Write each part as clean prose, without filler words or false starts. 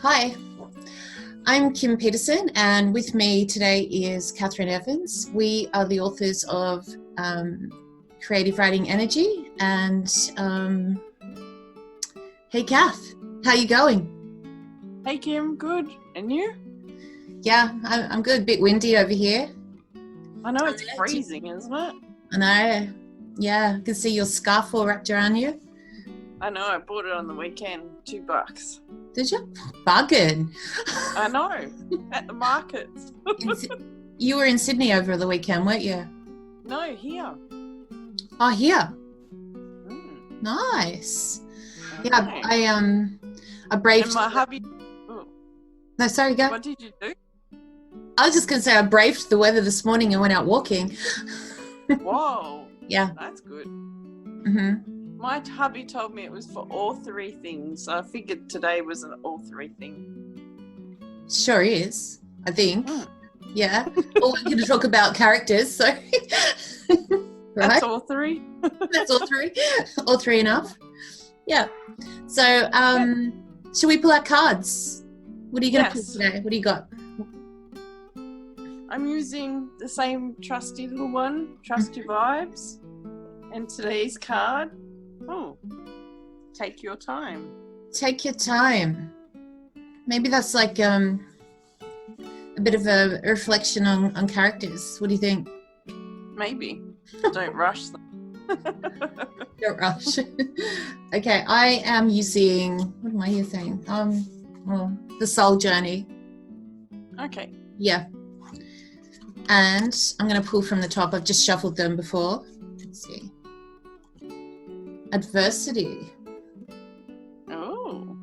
Hi, I'm Kim Peterson, and with me today is Catherine Evans. We are the authors of Creative Writing Energy. And hey, Kath, how you going? Hey, Kim, good. And you? Yeah, I'm good. Bit windy over here. I know it's freezing, isn't it? I know. Yeah, I can see your scarf all wrapped around you. I know. I bought it on the weekend. $2. Did you? Bargain. I know. At the markets. You were in Sydney over the weekend, weren't you? No, here. Oh, here. Mm. Nice. Okay. Yeah, I braved. And my hubby. Oh. No, sorry, go. What did you do? I was just going to say I braved the weather this morning and went out walking. Whoa. Yeah. That's good. Mm-hmm. My hubby told me it was for all three things, so I figured today was an all three thing. Sure is, I think. Mm. Yeah. Well, we're going to talk about characters, so. Right? That's all three? That's all three. All three enough. Yeah. So, should we pull our cards? What are you going to pull today? What do you got? I'm using the same trusty little one, Trusty Vibes. And today's card, take your time. Take your time. Maybe that's like a bit of a reflection on characters. What do you think? Maybe. Don't rush them. Don't rush. Okay, I am using, what am I using? The Soul Journey. Okay. Yeah. And I'm going to pull from the top. I've just shuffled them before. Let's see. Adversity. Oh.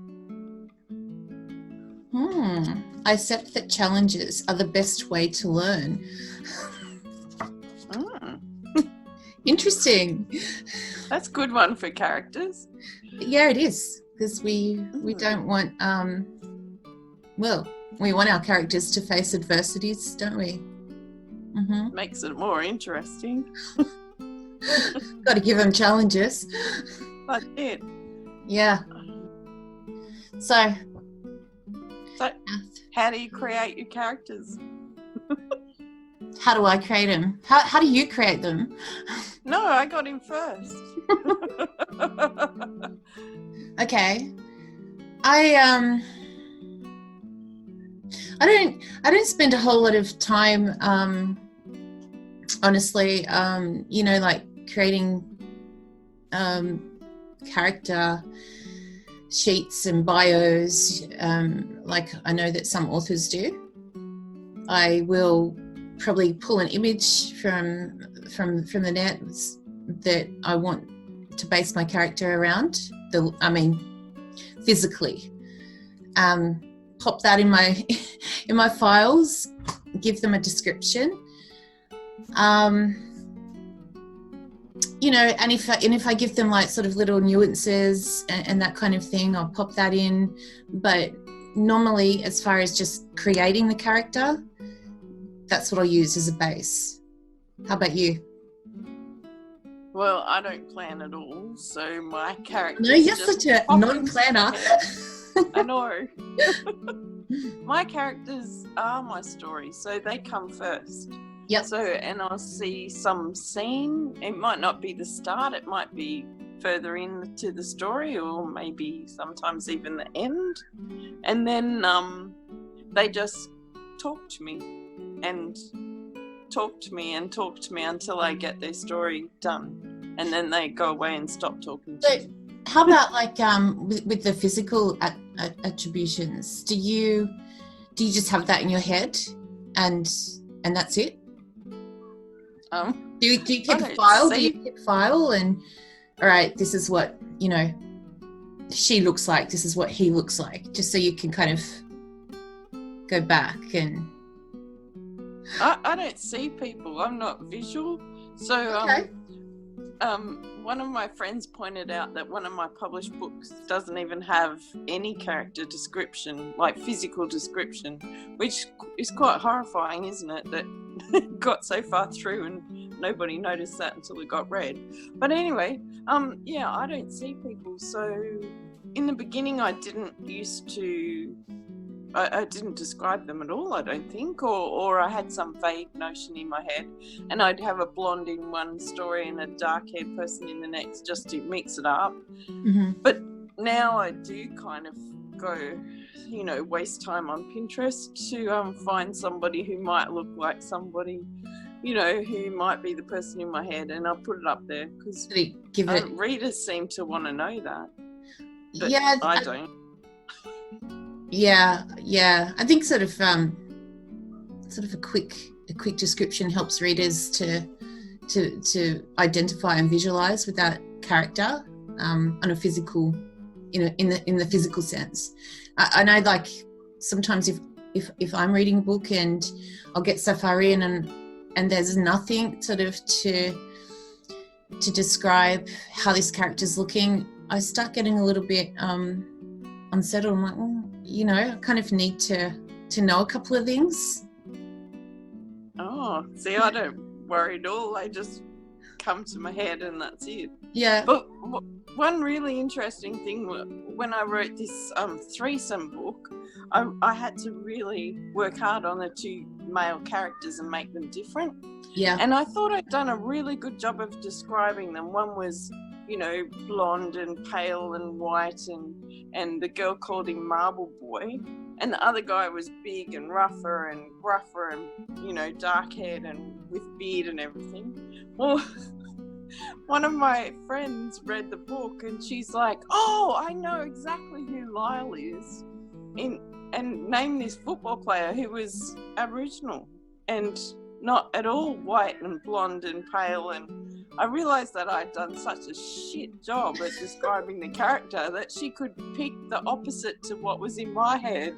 I accept that challenges are the best way to learn. Interesting. That's a good one for characters. Yeah, it is. Because we don't want, we want our characters to face adversities, don't we? Mm-hmm. Makes it more interesting. Got to give them challenges. I did. Yeah. So how do you create your characters? How do I create them? How do you create them? No, I got him first. Okay. I don't spend a whole lot of time honestly like creating character sheets and bios like I know that some authors do. I will probably pull an image from the net that I want to base my character around, physically. Pop that in my files, give them a description. And if I give them like sort of little nuances and that kind of thing, I'll pop that in. But normally, as far as just creating the character, that's what I'll use as a base. How about you? Well, I don't plan at all, so my character. No, you're such a non-planner. I know. My characters are my story, so they come first. Yep. So, and I'll see some scene. It might not be the start. It might be further into the story, or maybe sometimes even the end. And then they just talk to me and talk to me and talk to me until I get their story done. And then they go away and stop talking to me. How about like with the physical attributions? Do you just have that in your head and that's it? Do you keep a file? Do you keep a file and all right, this is what she looks like. This is what he looks like. Just so you can kind of go back and. I don't see people. I'm not visual, so okay. One of my friends pointed out that one of my published books doesn't even have any character description, like physical description, which is quite horrifying, isn't it? That it got so far through and nobody noticed that until it got read. But anyway, I don't see people. So in the beginning, I didn't used to I didn't describe them at all, I don't think, or I had some vague notion in my head, and I'd have a blonde in one story and a dark-haired person in the next, just to mix it up. Mm-hmm. But now I do kind of go, waste time on Pinterest to find somebody who might look like somebody, who might be the person in my head, and I'll put it up there because readers seem to want to know that. But yeah, I don't. Yeah. I think sort of a quick description helps readers to identify and visualize with that character on a physical, in the physical sense. I know, like, sometimes if I'm reading a book and I'll get so far in and there's nothing sort of to describe how this character's looking, I start getting a little bit unsettled. I'm like, I kind of need to know a couple of things. Oh, see, I don't worry at all. They just come to my head and that's it. Yeah. But one really interesting thing, when I wrote this threesome book, I had to really work hard on the two male characters and make them different. Yeah. And I thought I'd done a really good job of describing them. One was, blonde and pale and white, and the girl called him Marble Boy. And the other guy was big and rougher and gruffer and, dark-haired and with beard and everything. Well, one of my friends read the book and she's like, oh, I know exactly who Lyle is. And named this football player who was Aboriginal and not at all white and blonde and pale. And I realised that I'd done such a shit job at describing the character that she could pick the opposite to what was in my head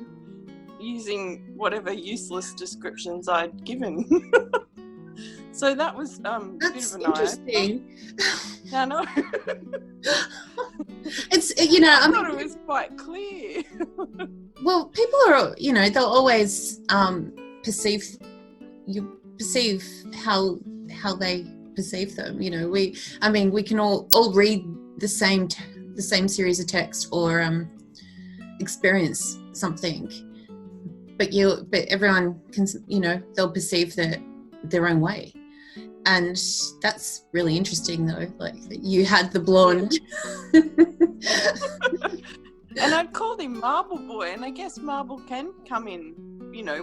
using whatever useless descriptions I'd given. So that was a bit of an interesting. I know. It's I thought it was quite clear. Well, people are, they'll always perceive how they perceive them. We can all read the same series of text or experience something, but everyone can, they'll perceive that their own way. And that's really interesting, though, like that you had the blonde. And I'd called him Marble Boy, and I guess marble can come in,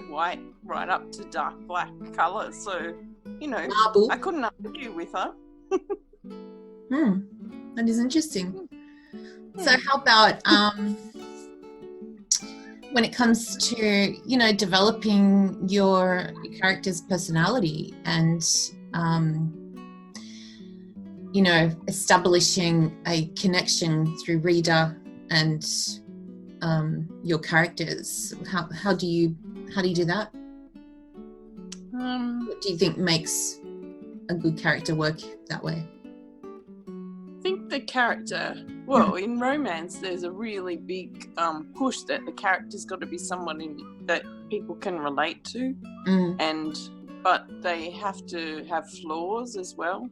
white right up to dark black colour. So, Marble. I couldn't argue with her. That is interesting. So how about when it comes to, developing your character's personality and establishing a connection through reader and your characters? How do you do that? What do you think makes a good character work that way? I think the character, well, in romance, there's a really big push that the character's got to be someone that people can relate to, but they have to have flaws as well.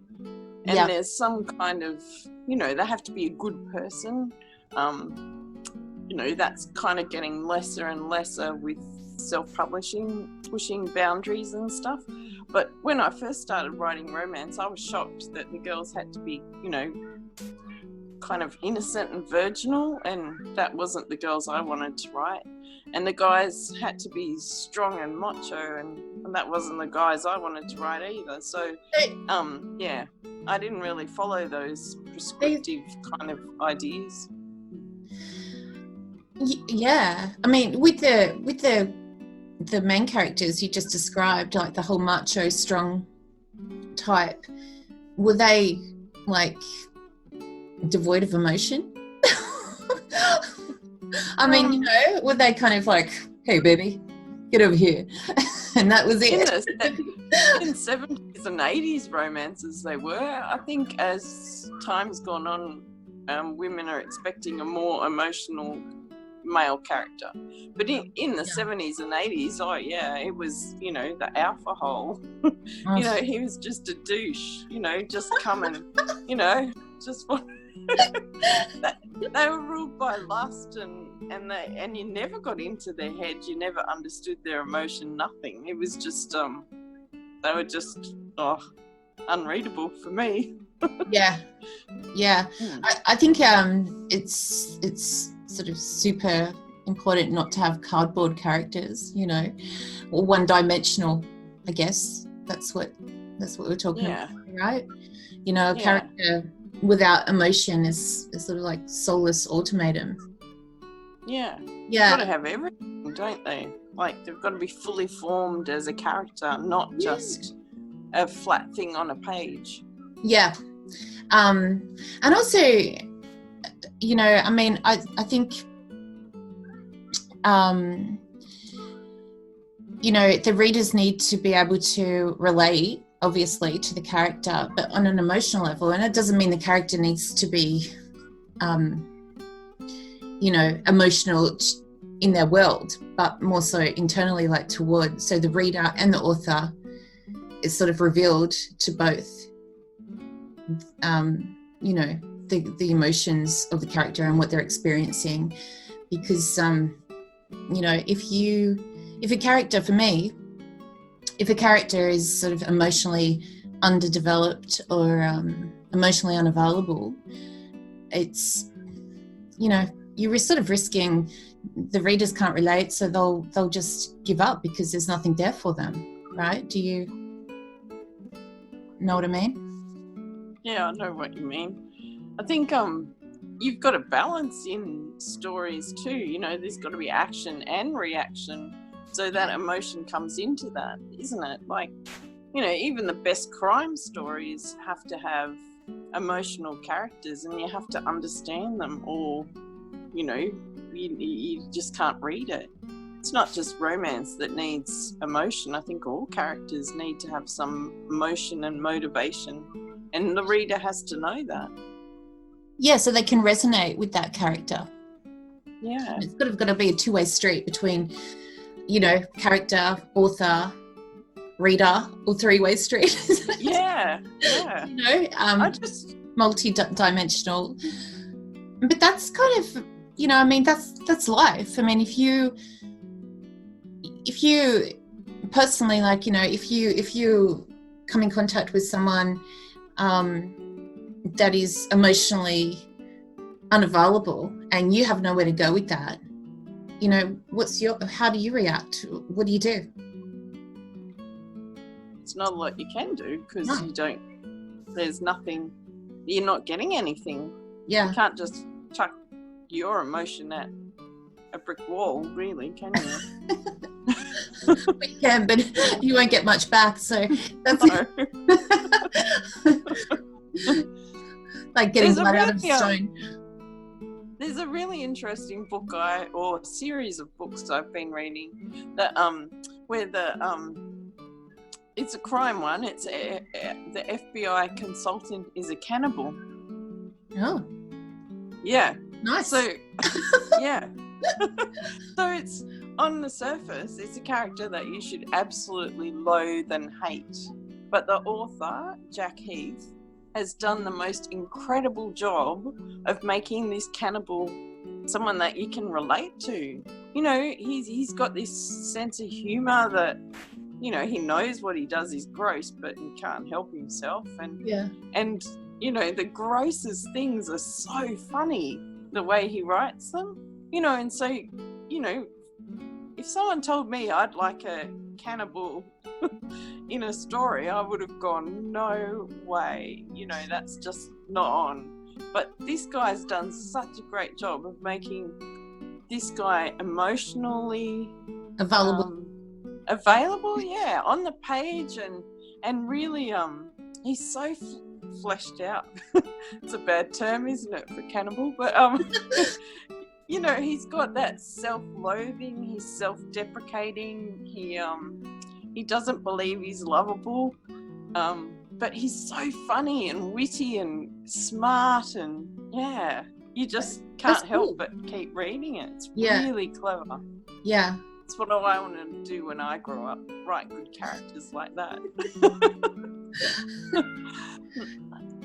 And there's some kind of, they have to be a good person. That's kind of getting lesser and lesser with self-publishing, pushing boundaries and stuff. But when I first started writing romance, I was shocked that the girls had to be, kind of innocent and virginal, and that wasn't the girls I wanted to write. And the guys had to be strong and macho, and that wasn't the guys I wanted to write either. So, I didn't really follow those prescriptive kind of ideas. Yeah, I mean, with the main characters you just described, like the whole macho, strong type, were they like devoid of emotion? I mean, were they kind of like, hey baby, get over here, and that was it? In 70s and 80s romances they were. I think as time's gone on, women are expecting a more emotional male character. But in the 70s and 80s, it was, the alpha hole. He was just a douche, just coming, just they were ruled by lust and and you never got into their head, you never understood their emotion, nothing. It was just they were just unreadable for me. Yeah. I think it's sort of super important not to have cardboard characters, or one-dimensional. I guess that's what we're talking about, right? A character without emotion is sort of like soulless automaton. Yeah. They've got to have everything, don't they? Like, they've got to be fully formed as a character, not just a flat thing on a page. Yeah. And also, I think, the readers need to be able to relate, obviously, to the character, but on an emotional level. And it doesn't mean the character needs to be, emotional in their world, but more so internally, like so the reader and the author is sort of revealed to both, the emotions of the character and what they're experiencing. Because, if a character, for me, if a character is sort of emotionally underdeveloped or emotionally unavailable, it's, you're sort of risking the readers can't relate, so they'll just give up because there's nothing there for them, right? Do you know what I mean? Yeah, I know what you mean. I think you've got to balance in stories too. There's got to be action and reaction, so that emotion comes into that, isn't it? Like, even the best crime stories have to have emotional characters, and you have to understand them, or you just can't read it. It's not just romance that needs emotion. I think all characters need to have some emotion and motivation, and the reader has to know that. Yeah, so they can resonate with that character. Yeah. It's got to be a two-way street between, character, author, reader, or three-way street. Yeah. Multi-dimensional. But that's kind of, that's life. I mean, if you personally, like, if you come in contact with someone that is emotionally unavailable and you have nowhere to go with that, how do you react? What do you do? It's not a lot you can do, because there's nothing, you're not getting anything. Yeah. You can't just chuck your emotion at a brick wall, really, can you? We can, but you won't get much back, so that's like getting blood out of stone. There's a really interesting book or series of books I've been reading that where it's a crime one. It's the FBI consultant is a cannibal. Oh. Yeah. Nice. So yeah. So it's, on the surface, it's a character that you should absolutely loathe and hate. But the author, Jack Heath, has done the most incredible job of making this cannibal someone that you can relate to. He's got this sense of humor that, he knows what he does is gross, but he can't help himself. And the grossest things are so funny, the way he writes them. And so, if someone told me I'd like a cannibal in a story, I would have gone, no way, that's just not on. But this guy's done such a great job of making this guy emotionally available, on the page, and really he's so fleshed out. It's a bad term, isn't it, for cannibal? But he's got that self-loathing, he's self-deprecating, he doesn't believe he's lovable, but he's so funny and witty and smart, and you just can't help but keep reading it. It's really clever. Yeah. It's what I want to do when I grow up, write good characters like that.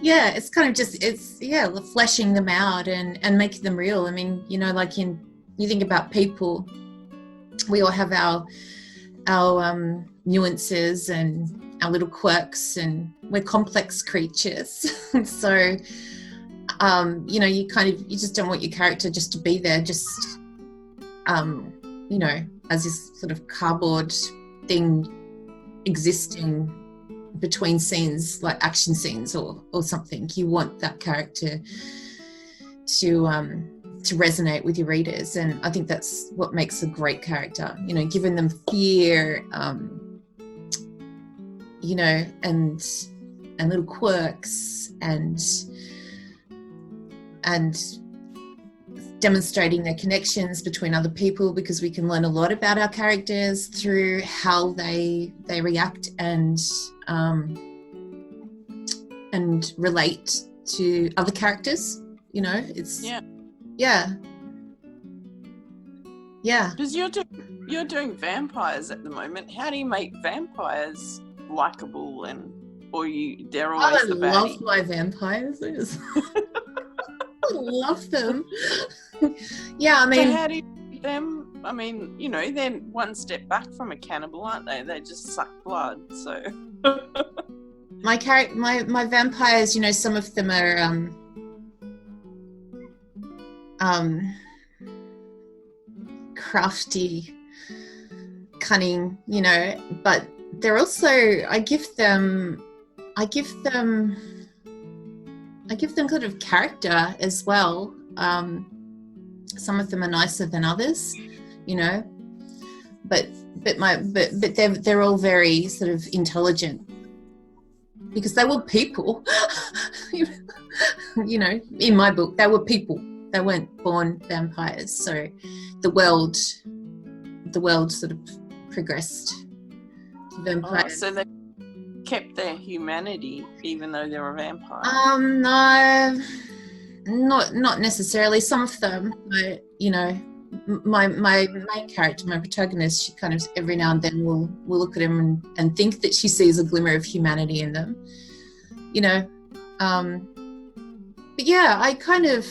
Yeah, it's kind of just, fleshing them out and making them real. I mean, like in you think about people, we all have our nuances and our little quirks, and we're complex creatures. So you know, you just don't want your character just to be there, just you know, as this sort of cardboard thing existing between scenes, like action scenes or something. You want that character to resonate with your readers, and I think that's what makes a great character, you know, giving them fear, you know, and little quirks, and demonstrating their connections between other people, because we can learn a lot about our characters through how they react and relate to other characters. You know, it's yeah. Because you're doing vampires at the moment. How do you make vampires likable they're always the baddie? I love my vampires. I love them. Yeah, I mean, so how do you make them? I mean, you know, they're one step back from a cannibal, aren't they? They just suck blood. So my vampires, you know, some of them are crafty, cunning, you know, but they're also, I give them kind of character as well. Some of them are nicer than others, you know, but they're all very sort of intelligent, because they were people. You know, in my book, they were people. They weren't born vampires. So the world sort of progressed to vampires. So they kept their humanity even though they were vampires? No, not necessarily. Some of them, but, you know, my main character, my protagonist, she kind of every now and then will look at him and think that she sees a glimmer of humanity in them, you know. But yeah, I kind of,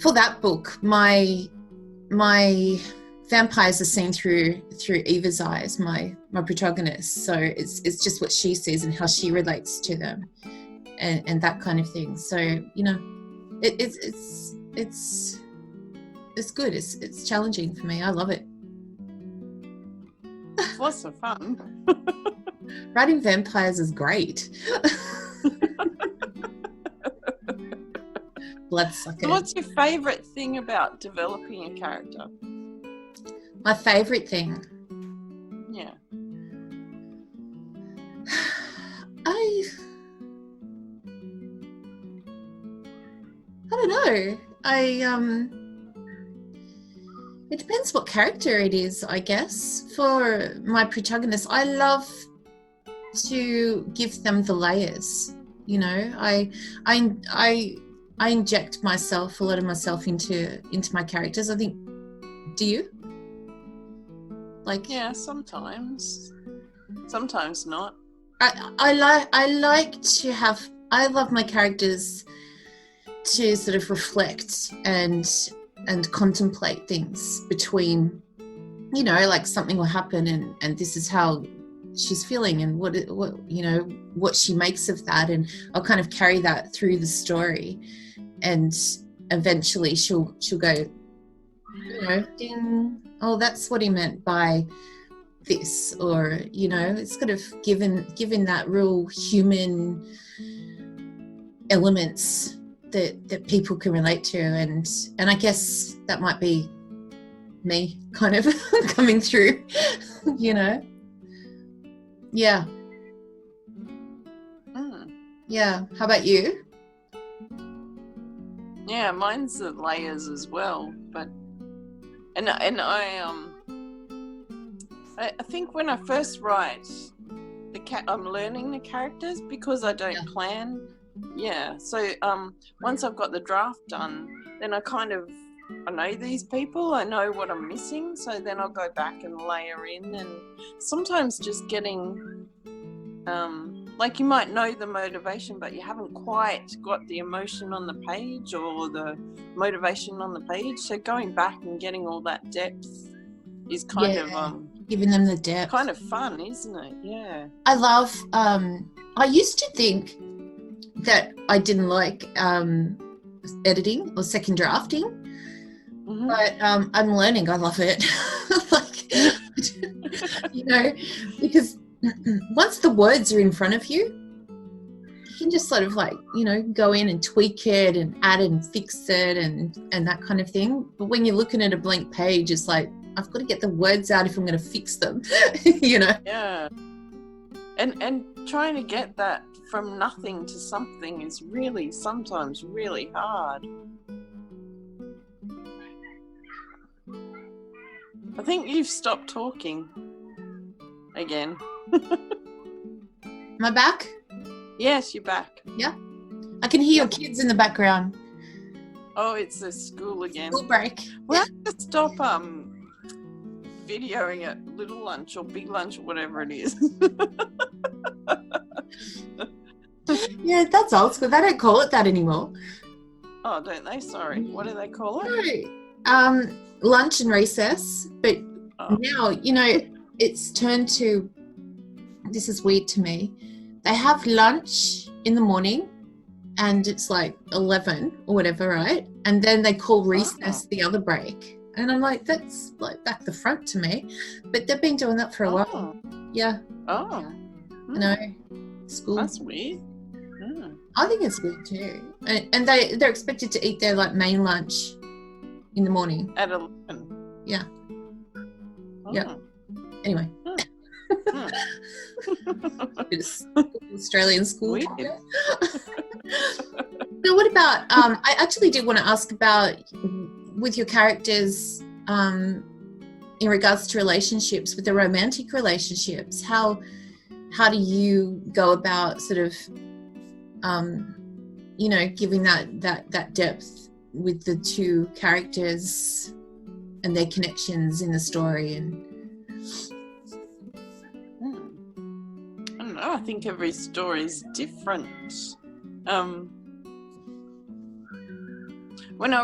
for that book, my vampires are seen through Eva's eyes, my protagonist. So it's just what she sees and how she relates to them, and that kind of thing. So, you know, it's good. It's challenging for me. I love it. It's lots of fun. Writing vampires is great. Bloodsucker. So what's your favourite thing about developing a character? My favourite thing? Yeah. I don't know. It depends what character it is, I guess. For my protagonist, I love to give them the layers. You know, I inject a lot of myself into my characters. I think. Do you? Like? Yeah, sometimes not. I love my characters to sort of reflect and contemplate things between, you know, like something will happen and this is how she's feeling and what you know, what she makes of that, and I'll kind of carry that through the story, and eventually she'll go, you know, ding, oh, that's what he meant by this, or, you know, it's kind of given that real human elements that people can relate to, and I guess that might be me kind of coming through, you know. Yeah. Yeah. How about you? Yeah, mine's the layers as well, but and I think when I first write I'm learning the characters because I don't plan. Yeah, so once I've got the draft done, then I know these people, I know what I'm missing, so then I'll go back and layer in, and sometimes just getting like you might know the motivation, but you haven't quite got the emotion on the page or the motivation on the page. So going back and getting all that depth is kind of giving them the depth. Kind of fun, isn't it? Yeah. I love. I used to think that I didn't like editing or second drafting, but I'm learning. I love it. Like, you know, because once the words are in front of you, you can just sort of like, you know, go in and tweak it and add and fix it and that kind of thing. But when you're looking at a blank page, it's like, I've got to get the words out if I'm going to fix them, you know? Yeah. And trying to get that from nothing to something is really sometimes really hard. I think you've stopped talking again. Am I back? Yes, you're back. Yeah. I can hear your kids in the background. Oh, it's a school again. School break. We'll have to stop videoing at little lunch or big lunch or whatever it is. Yeah, that's old school. They don't call it that anymore. Oh, don't they? Sorry. What do they call it? No. Lunch and recess. But now, you know, it's turned to, this is weird to me, they have lunch in the morning and it's like 11 or whatever, right? And then they call recess the other break. And I'm like, that's like back the front to me. But they've been doing that for a while. Yeah. Oh. I know. School. That's weird. I think it's weird too. And they're expected to eat their like main lunch in the morning. At 11. Yeah. Yeah. Anyway. Australian school. So what about, I actually did want to ask about with your characters in regards to relationships, with the romantic relationships, how do you go about sort of, you know, giving that depth with the two characters and their connections in the story? And I don't know, I think every story is different. When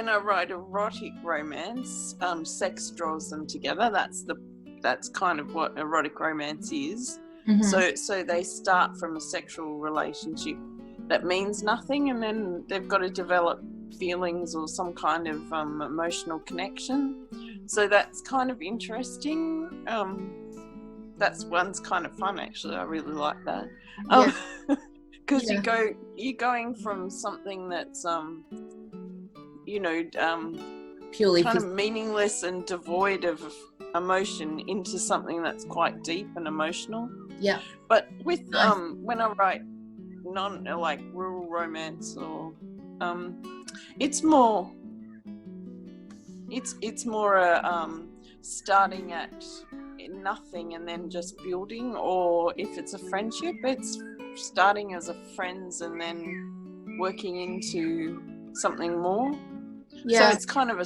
I write erotic romance, sex draws them together. That's kind of what erotic romance is. Mm-hmm. So they start from a sexual relationship that means nothing, and then they've got to develop feelings or some kind of emotional connection. So that's kind of interesting. That's one's kind of fun, actually. I really like that. Because you're going from something that's you know, purely kind of meaningless and devoid of emotion into something that's quite deep and emotional. Yeah. But with when I write like rural romance or it's more starting at nothing and then just building, or if it's a friendship, it's starting as a friends and then working into something more. Yeah. So it's kind of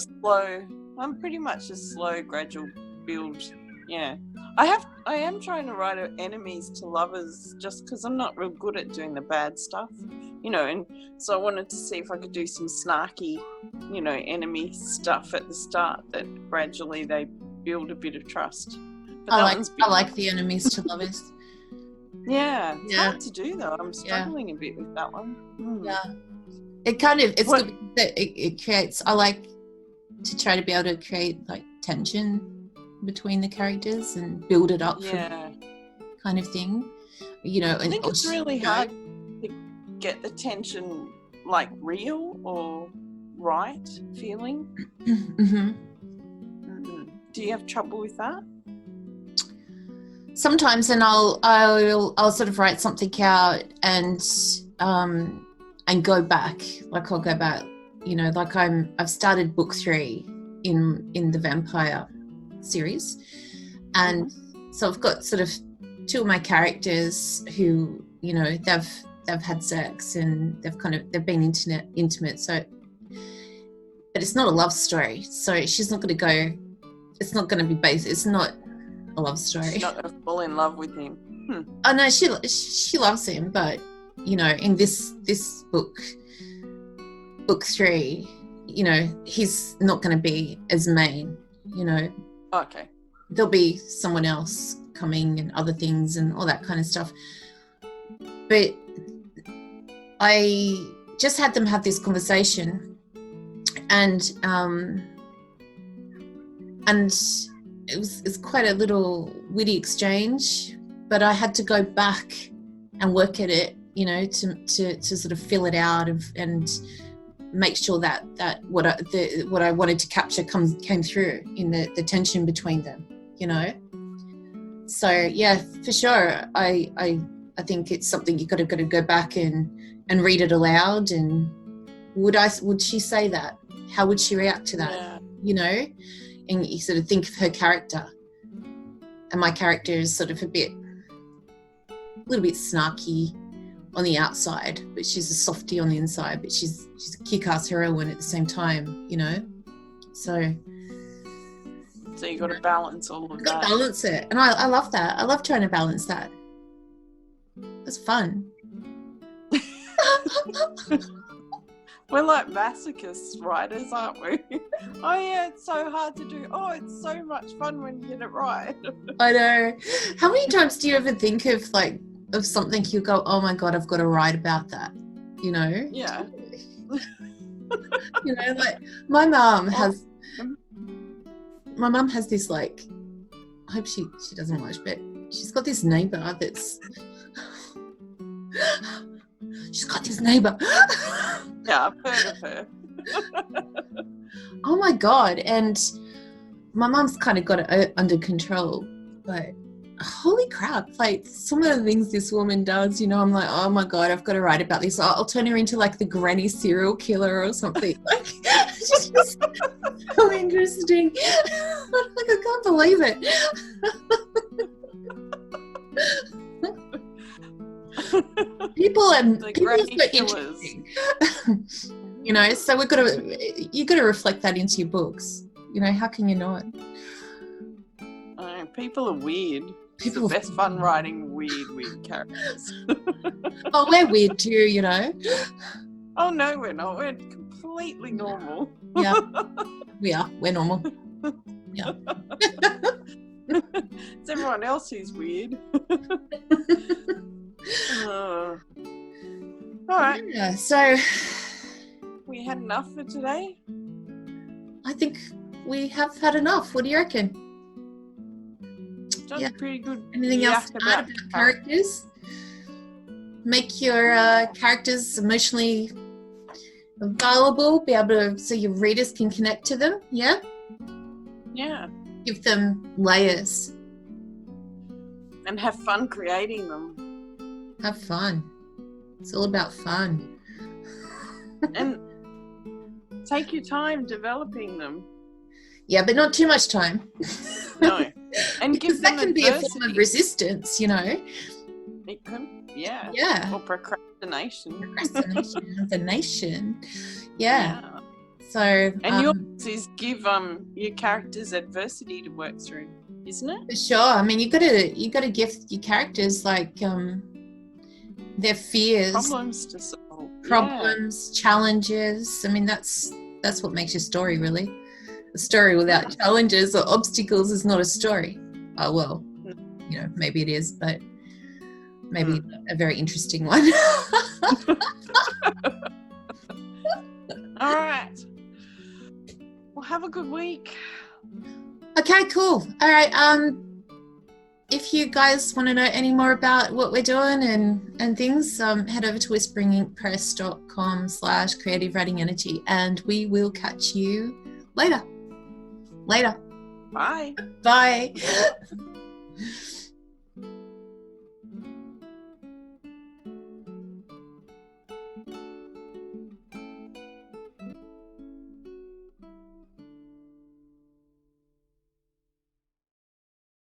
I'm pretty much a slow, gradual build. Yeah. I am trying to write enemies to lovers just because I'm not real good at doing the bad stuff, you know, and so I wanted to see if I could do some snarky, you know, enemy stuff at the start that gradually they build a bit of trust. But I like the enemies to lovers. Yeah. It's hard to do though. I'm struggling a bit with that one. Yeah. It kind of, it's good that it creates, I like to try to be able to create like tension between the characters and build it up for kind of thing, you know. I think it's really hard to get the tension like real or right feeling. Mm-hmm. Do you have trouble with that? Sometimes, and I'll sort of write something out and go back. Like I'll go back, you know, like I've started book 3 in the vampire series, and so I've got sort of 2 of my characters who, you know, they've had sex and they've been intimate. So, but it's not a love story. So she's not going to go. It's not going to be based. It's not a love story. She's not going to fall in love with him. Oh no, she loves him, but you know, in this book 3, you know, he's not going to be as main. You know, Okay. There'll be someone else coming and other things and all that kind of stuff. But I just had them have this conversation, and it's quite a little witty exchange, but I had to go back and work at it, you know, to sort of fill it out and make sure that what I wanted to capture came through in the tension between them, you know. So yeah, for sure, I think it's something you got to go back and read it aloud. And would she say that? How would she react to that? Yeah. You know, and you sort of think of her character, and my character is sort of a little bit snarky on the outside, but she's a softie on the inside, but she's a kick-ass heroine at the same time, you know. So you got to balance all of that. Got to balance it, and I love that. I love trying to balance that. It's fun. We're like masochist writers, aren't we? Oh yeah, it's so hard to do. Oh, it's so much fun when you get it right. I know. How many times do you ever think of something you go, oh my God, I've got to write about that, you know? Yeah. You know, like my mum has this, like, I hope she doesn't watch, but she's got this neighbour that's Yeah, I've heard of her. Oh my God. And my mum's kind of got it under control, but holy crap, like some of the things this woman does, you know, I'm like, oh my God, I've got to write about this. I'll turn her into like the granny serial killer or something. Like, it's just so interesting. Like, I can't believe it. People are so interesting. You know, so you've got to reflect that into your books. You know, how can you not? People are weird. It's the best fun writing weird characters. Oh, we're weird too, you know. Oh no, we're not. We're completely normal. Yeah, we are. We're normal. Yeah. It's everyone else who's weird. All right. Yeah, so we had enough for today? I think we have had enough. What do you reckon? That's pretty good. Anything else to add about characters? Make your characters emotionally available, be able to, so your readers can connect to them. Yeah? Yeah. Give them layers. And have fun creating them. Have fun. It's all about fun. And take your time developing them. Yeah, but not too much time. No. And give them that can be a form of resistance, you know. It can, yeah. Yeah. Or procrastination. Procrastination. Yeah. So. And yours is give your characters adversity to work through, isn't it? For sure. I mean, you gotta give your characters like their fears, problems to solve, challenges. I mean, that's what makes your story really. A story without challenges or obstacles is not a story. Oh well, you know, maybe it is, but maybe a very interesting one. All right. Well, have a good week. Okay, cool. All right. If you guys want to know any more about what we're doing and things, head over to whisperinginkpress.com/creative writing energy, and we will catch you later. Bye. Bye.